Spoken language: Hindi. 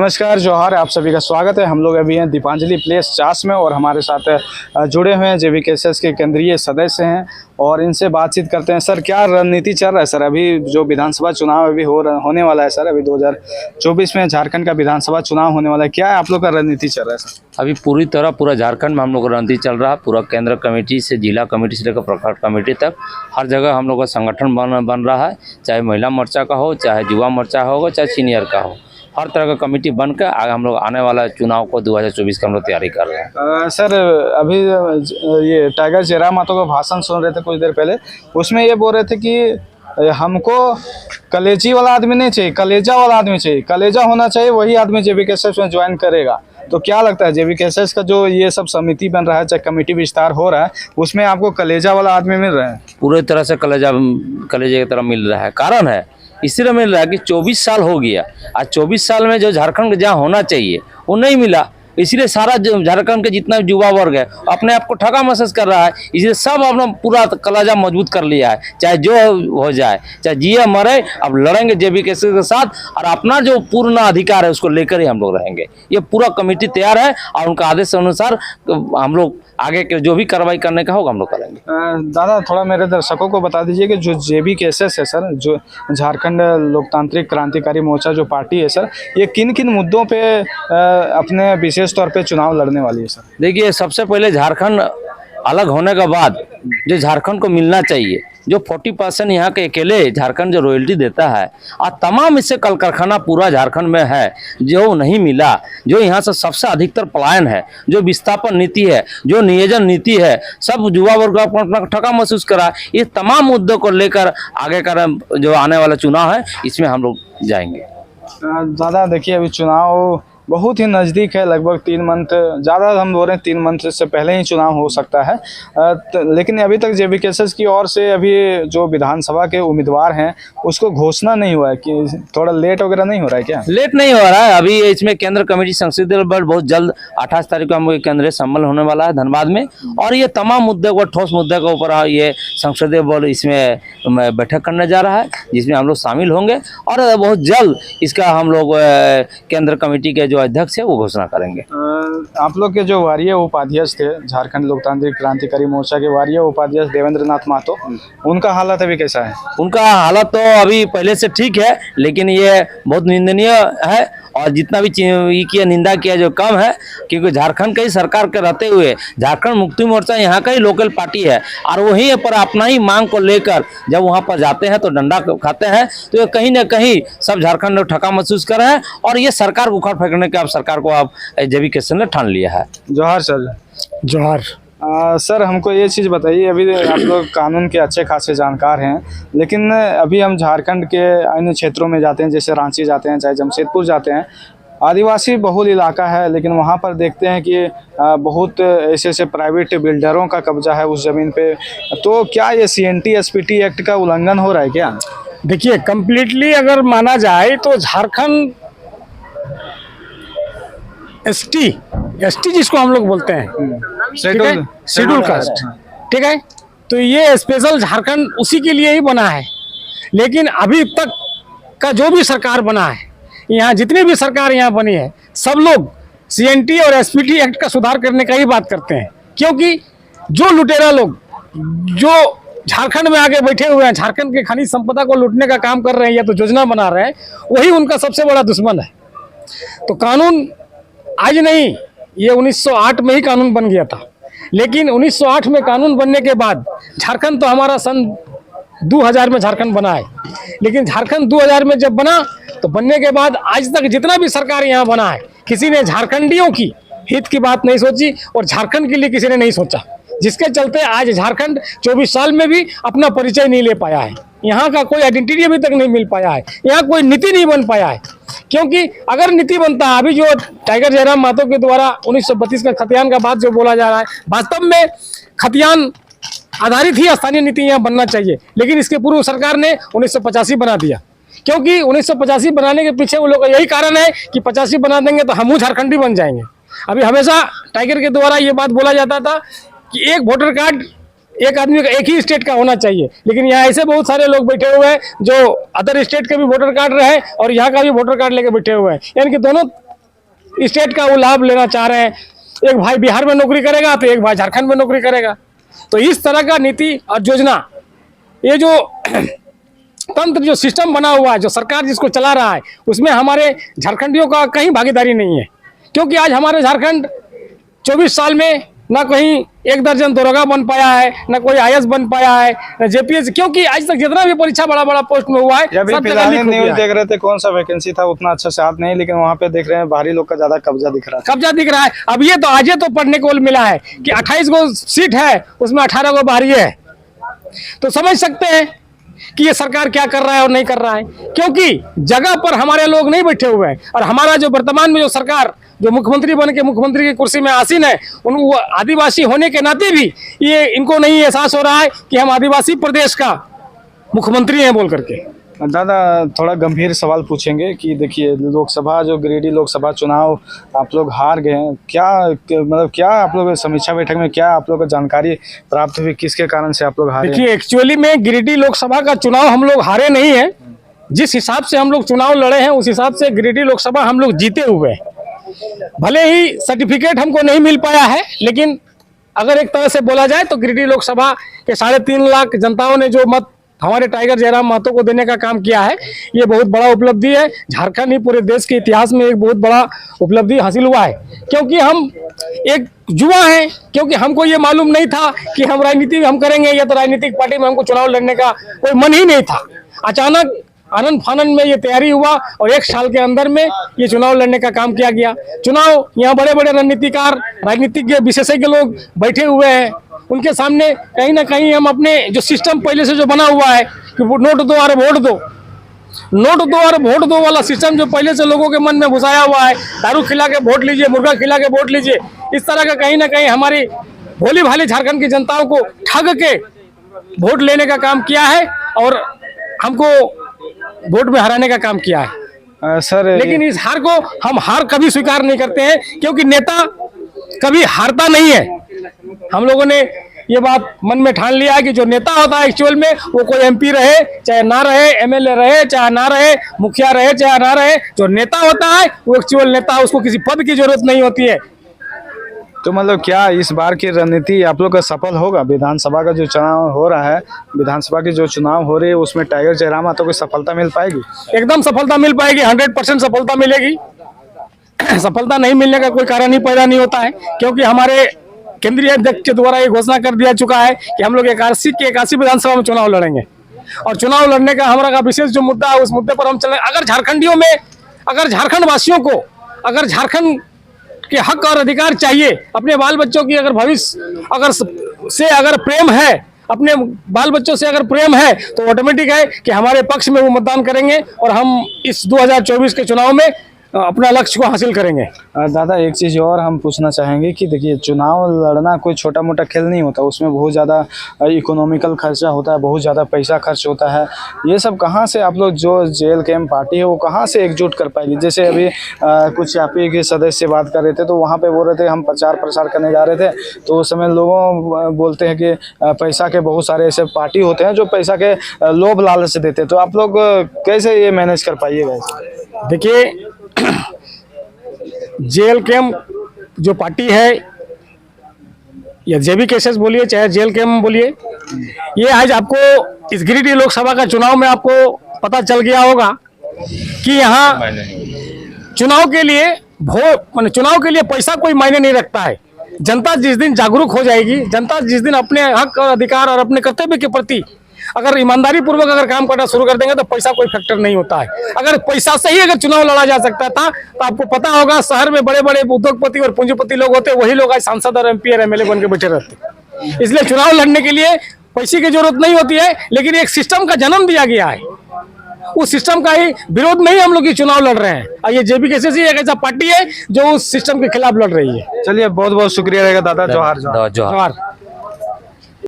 नमस्कार, जोहार, आप सभी का स्वागत है। हम लोग अभी हैं दीपांजलि प्लेस चास में और हमारे साथ जुड़े हुए हैं JVKSS के केंद्रीय सदस्य हैं और इनसे बातचीत करते हैं। सर, क्या रणनीति चल रहा है सर? अभी जो विधानसभा चुनाव अभी होने वाला है सर, अभी 2024 में झारखंड का विधानसभा चुनाव होने वाला है, क्या है आप लोग का रणनीति चल रहा है सर? अभी पूरा झारखंड में हम लोग का रणनीति चल रहा है। पूरा केंद्र कमेटी से जिला कमेटी से लेकर प्रखंड कमेटी तक हर जगह हम लोग का संगठन बन रहा है। चाहे महिला मोर्चा का हो, चाहे युवा मोर्चा होगा, चाहे सीनियर का हो, हर तरह का कमेटी बनकर आगे हम लोग आने वाला चुनाव को 2024 का हम लोग तैयारी कर रहे हैं। सर, अभी ये टाइगर जयराम मातो का भाषण सुन रहे थे कुछ देर पहले, उसमें ये बोल रहे थे कि हमको कलेजी वाला आदमी नहीं चाहिए, कलेजा वाला आदमी चाहिए। कलेजा होना चाहिए, वही आदमी JVKSS में ज्वाइन करेगा। तो क्या लगता है JVKSS का जो ये सब समिति बन रहा है, चाहे कमेटी विस्तार हो रहा है, उसमें आपको कलेजा वाला आदमी मिल रहा है? पूरे तरह से कलेजे की तरह मिल रहा है। कारण है इसलिए मिल रहा है कि 24 साल हो गया। आज 24 साल में जो झारखंड जहाँ होना चाहिए वो नहीं मिला, इसलिए सारा झारखंड के जितना युवा वर्ग है अपने आप को ठगा महसूस कर रहा है। इसलिए सब अपना पूरा कलेजा मजबूत कर लिया है, चाहे जो हो जाए, चाहे जिए मरे, अब लड़ेंगे JVKSS के साथ और अपना जो पूर्ण अधिकार है उसको लेकर ही हम लोग रहेंगे। ये पूरा कमेटी तैयार है और उनका आदेश अनुसार हम लोग आगे के जो भी कार्रवाई करने का होगा हम लोग करेंगे। दादा, थोड़ा मेरे दर्शकों को बता दीजिए कि जो JVKSS है सर, जो झारखंड लोकतांत्रिक क्रांतिकारी मोर्चा जो पार्टी है सर, ये किन किन मुद्दों पे अपने विशेष तौर पे चुनाव लड़ने वाली है सर? देखिए, सबसे पहले झारखंड अलग होने के बाद जो झारखंड को मिलना चाहिए, जो 40% यहाँ के अकेले झारखंड जो रॉयल्टी देता है और तमाम इससे कल कारखाना पूरा झारखंड में है जो नहीं मिला, जो यहाँ से सबसे अधिकतर पलायन है, जो विस्थापन नीति है, जो नियोजन नीति है, सब युवा वर्ग अपना ठगा महसूस करा। ये तमाम मुद्दों को लेकर आगे का जो आने वाला चुनाव है इसमें हम लोग जाएंगे। दादा देखिए, अभी चुनाव बहुत ही नज़दीक है, लगभग 3 मंथ, ज़्यादा हम बोल रहे हैं 3 मंथ से पहले ही चुनाव हो सकता है। लेकिन अभी तक JVKSS की ओर से अभी जो विधानसभा के उम्मीदवार हैं उसको घोषणा नहीं हुआ है कि थोड़ा लेट वगैरह नहीं हो रहा है क्या? लेट नहीं हो रहा है। अभी इसमें केंद्र कमेटी संसदीय दल बहुत जल्द 28 तारीख को हम केंद्रीय सम्मेलन होने वाला है धनबाद में, और ये तमाम मुद्दे को, ठोस मुद्दे के ऊपर ये संसदीय बल इसमें बैठक करने जा रहा है, जिसमें हम लोग शामिल होंगे और बहुत जल्द इसका हम लोग केंद्र कमेटी के अध्यक्ष है वो घोषणा करेंगे। आप लोग के जो वारीय उपाध्यक्ष थे झारखंड लोकतांत्रिक क्रांतिकारी मोर्चा के वारीय उपाध्यक्ष देवेंद्र नाथ महतो, उनका हालत अभी कैसा है? उनका हालत तो अभी पहले से ठीक है, लेकिन ये बहुत निंदनीय है और जितना भी किया निंदा किया जो कम है, क्योंकि झारखंड का ही सरकार के रहते हुए झारखंड मुक्ति मोर्चा यहाँ का ही लोकल पार्टी है और वहीं पर अपना ही मांग को लेकर जब वहाँ पर जाते हैं तो डंडा खाते हैं, तो ये कहीं ना कहीं सब झारखंड लोग ठगा महसूस कर रहे हैं और ये सरकार को उखाड़ फेंकने का अब सरकार को अब JVKSS ने ठान लिया है। जोहार सर। जोहार। सर, हमको ये चीज़ बताइए, अभी आप लोग कानून के अच्छे खासे जानकार हैं, लेकिन अभी हम झारखंड के अन्य क्षेत्रों में जाते हैं, जैसे रांची जाते हैं, चाहे जमशेदपुर जाते हैं, आदिवासी बहुल इलाका है, लेकिन वहाँ पर देखते हैं कि बहुत ऐसे प्राइवेट बिल्डरों का कब्जा है उस ज़मीन पे। तो क्या ये CNT SPT एक्ट का उल्लंघन हो रहा है क्या? देखिए, कम्प्लीटली अगर माना जाए तो झारखंड ST जिसको हम लोग बोलते हैं, शेड्यूल कास्ट, ठीक है, तो ये स्पेशल झारखंड उसी के लिए ही बना है। लेकिन अभी तक का जो भी सरकार बना है, यहाँ जितनी भी सरकार यहाँ बनी है, सब लोग CNT और SPT एक्ट का सुधार करने का ही बात करते हैं, क्योंकि जो लुटेरा लोग जो झारखंड में आके बैठे हुए हैं, झारखंड के खनिज संपदा को लूटने का काम कर रहे हैं या तो योजना बना रहे हैं, वही उनका सबसे बड़ा दुश्मन है। तो कानून आज नहीं, ये 1908 में ही कानून बन गया था, लेकिन 1908 में कानून बनने के बाद झारखंड तो हमारा सन 2000 में झारखंड बना है, लेकिन झारखंड 2000 में जब बना तो बनने के बाद आज तक जितना भी सरकार यहाँ बना है, किसी ने झारखंडियों की हित की बात नहीं सोची और झारखंड के लिए किसी ने नहीं सोचा, जिसके चलते आज झारखंड 24 साल में भी अपना परिचय नहीं ले पाया है। यहाँ का कोई आइडेंटिटी अभी तक नहीं मिल पाया है, यहाँ कोई नीति नहीं बन पाया है। क्योंकि अगर नीति बनता है, अभी जो टाइगर जयराम मातो के द्वारा 1932 का खतियान का बात जो बोला जा रहा है, वास्तव में खतियान आधारित ही स्थानीय नीति यहाँ बनना चाहिए, लेकिन इसके पूर्व सरकार ने 1985 बना दिया, क्योंकि 1985 बनाने के पीछे वो लोग का यही कारण है कि 85 बना देंगे तो हम झारखंडी बन जाएंगे। अभी हमेशा टाइगर के द्वारा ये बात बोला जाता था कि एक वोटर कार्ड एक आदमी का एक ही स्टेट का होना चाहिए, लेकिन यहाँ ऐसे बहुत सारे लोग बैठे हुए हैं जो अदर स्टेट के भी वोटर कार्ड रहे और यहाँ का भी वोटर कार्ड लेके बैठे हुए हैं, यानी कि दोनों स्टेट का वो लाभ लेना चाह रहे हैं। एक भाई बिहार में नौकरी करेगा तो एक भाई झारखंड में नौकरी करेगा। तो इस तरह का नीति और योजना, ये जो तंत्र, जो सिस्टम बना हुआ है, जो सरकार जिसको चला रहा है, उसमें हमारे झारखंडियों का कहीं भागीदारी नहीं है। क्योंकि आज हमारे झारखंड 24 साल में ना कहीं 1 दर्जन दरोगा बन पाया है, ना कोई IAS बन पाया है, ना JPS, क्योंकि आज तक जितना भी परीक्षा बड़ा बड़ा पोस्ट में हुआ है अभी सब जगह फिलहाल लीक हो न्यूज गया है। देख रहे थे, कौन सा वैकेंसी था उतना अच्छा से याद नहीं, लेकिन वहाँ पे देख रहे हैं बाहरी लोग का ज्यादा कब्जा दिख रहा कब्जा दिख रहा है। अब ये तो आज तो पढ़ने को मिला है कि 28 गो सीट है, उसमें 18 गो बाहरी है। तो समझ सकते हैं कि ये सरकार क्या कर रहा है और नहीं कर रहा है। क्योंकि जगह पर हमारे लोग नहीं बैठे हुए हैं, और हमारा जो वर्तमान में जो सरकार, जो मुख्यमंत्री बन के मुख्यमंत्री की कुर्सी में आसीन है, उनको आदिवासी होने के नाते भी ये इनको नहीं एहसास हो रहा है कि हम आदिवासी प्रदेश का मुख्यमंत्री हैं बोल करके। है। दादा, थोड़ा गंभीर सवाल पूछेंगे कि देखिए, लोकसभा, जो गिरिडीह लोकसभा चुनाव आप लोग हार गए हैं, मतलब क्या आप लोग समीक्षा बैठक में क्या आप लोग को जानकारी प्राप्त हुई, किसके कारण से आप लोग हारे? देखिए, एक्चुअली में गिरिडीह लोकसभा का चुनाव हम लोग हारे नहीं है। जिस हिसाब से हम लोग चुनाव लड़े हैं, उस हिसाब से गिरिडीह लोकसभा हम लोग जीते हुए हैं। भले ही सर्टिफिकेट हमको नहीं मिल पाया है, लेकिन अगर एक तरह से बोला जाए तो गिरिडीह लोकसभा के 3.5 लाख जनताओं ने जो मत हमारे टाइगर जयराम महतो को देने का काम किया है, ये बहुत बड़ा उपलब्धि है। झारखंड ही पूरे देश के इतिहास में एक बहुत बड़ा उपलब्धि हासिल हुआ है। क्योंकि हम एक युवा हैं, क्योंकि हमको ये मालूम नहीं था कि हम राजनीति हम करेंगे, या तो राजनीतिक पार्टी में हमको चुनाव लड़ने का कोई मन ही नहीं था। अचानक आनंद फानन में ये तैयारी हुआ और 1 साल के अंदर में ये चुनाव लड़ने का काम किया गया। चुनाव, यहाँ बड़े बड़े रणनीतिकार, राजनीतिज्ञ, विशेषज्ञ लोग बैठे हुए हैं, उनके सामने कहीं ना कहीं हम अपने जो सिस्टम पहले से जो बना हुआ है कि नोट दो और वोट दो, नोट दो और वोट दो वाला सिस्टम जो पहले से लोगों के मन में घुसाया हुआ है, दारू खिला के वोट लीजिए, मुर्गा खिला के वोट लीजिए, इस तरह का कहीं ना कहीं हमारी भोली भाली झारखंड की जनताओं को ठग के वोट लेने का काम किया है और हमको वोट में हराने का काम किया है। सर, लेकिन इस हार को हम हार कभी स्वीकार नहीं करते हैं, क्योंकि नेता कभी हारता नहीं है। हम लोगों ने ये बात मन में ठान लिया है कि जो नेता होता है एक्चुअल में, वो कोई MP रहे चाहे ना रहे, MLA रहे चाहे ना रहे, मुखिया रहे चाहे ना रहे, जो नेता होता है वो एक्चुअल नेता है, उसको किसी पद की जरूरत नहीं होती है। तो मतलब क्या इस बार की रणनीति आप लोग का सफल होगा? विधानसभा का जो चुनाव हो रहा है, विधानसभा की जो चुनाव हो रही है, उसमें टाइगर जयराम महतो को सफलता मिल पाएगी? एकदम सफलता मिल पाएगी, 100% सफलता मिलेगी। सफलता नहीं मिलने का कोई कारण ही पैदा नहीं होता है, क्योंकि हमारे केंद्रीय अध्यक्ष के द्वारा ये घोषणा कर दिया चुका है कि हम लोग 81 विधानसभा में चुनाव लड़ेंगे। और चुनाव लड़ने का हमारा का विशेष जो मुद्दा है, उस मुद्दे पर हम चलें। अगर झारखंडियों में, अगर झारखंड वासियों को, अगर झारखंड के हक और अधिकार चाहिए, अपने बाल बच्चों की अगर भविष्य अगर प्रेम है, अपने बाल बच्चों से अगर प्रेम है, तो ऑटोमेटिक है कि हमारे पक्ष में वो मतदान करेंगे और हम इस 2024 के चुनाव में अपना लक्ष्य को हासिल करेंगे। दादा, एक चीज़ और हम पूछना चाहेंगे कि देखिए, चुनाव लड़ना कोई छोटा मोटा खेल नहीं होता, उसमें बहुत ज़्यादा इकोनॉमिकल खर्चा होता है, बहुत ज़्यादा पैसा खर्च होता है। ये सब कहाँ से आप लोग, जो JLKM पार्टी है, वो कहाँ से एकजुट कर पाएगी? जैसे अभी कुछ आपी के सदस्य बात कर रहे थे, तो वहाँ पे बोल रहे थे हम प्रचार प्रसार करने जा रहे थे, तो उस समय लोगों बोलते हैं कि पैसा के बहुत सारे ऐसे पार्टी होते हैं जो पैसा के लोभ लालच देते हैं, तो आप लोग कैसे ये मैनेज कर पाइएगा? देखिए, JLKM जो पार्टी है, या JB केसेस बोलिए चाहे JLKM बोलिए, ये आज आपको इस गिरिडीह लोकसभा का चुनाव में आपको पता चल गया होगा कि यहाँ चुनाव के लिए चुनाव के लिए पैसा कोई मायने नहीं रखता है। जनता जिस दिन जागरूक हो जाएगी, जनता जिस दिन अपने हक और अधिकार और अपने कर्तव्य के प्रति अगर ईमानदारी पूर्वक अगर काम करना शुरू कर देंगे, तो पैसा कोई फैक्टर नहीं होता है। अगर पैसा से ही अगर चुनाव लड़ा जा सकता था, तो आपको पता होगा शहर में बड़े बड़े उद्योगपति और पूंजीपति लोग होते, वही लोग आज सांसद और MP और MLA बन के बैठे रहते। इसलिए चुनाव लड़ने के लिए पैसे की जरूरत नहीं होती है, लेकिन एक सिस्टम का जन्म दिया गया है, उस सिस्टम का ही विरोध में ही हम लोग ये चुनाव लड़ रहे हैं। और ये JB केसेस ही एक ऐसा पार्टी है जो उस सिस्टम के खिलाफ लड़ रही है। चलिए, बहुत बहुत शुक्रिया रहेगा दादा। जोहार। जोहार।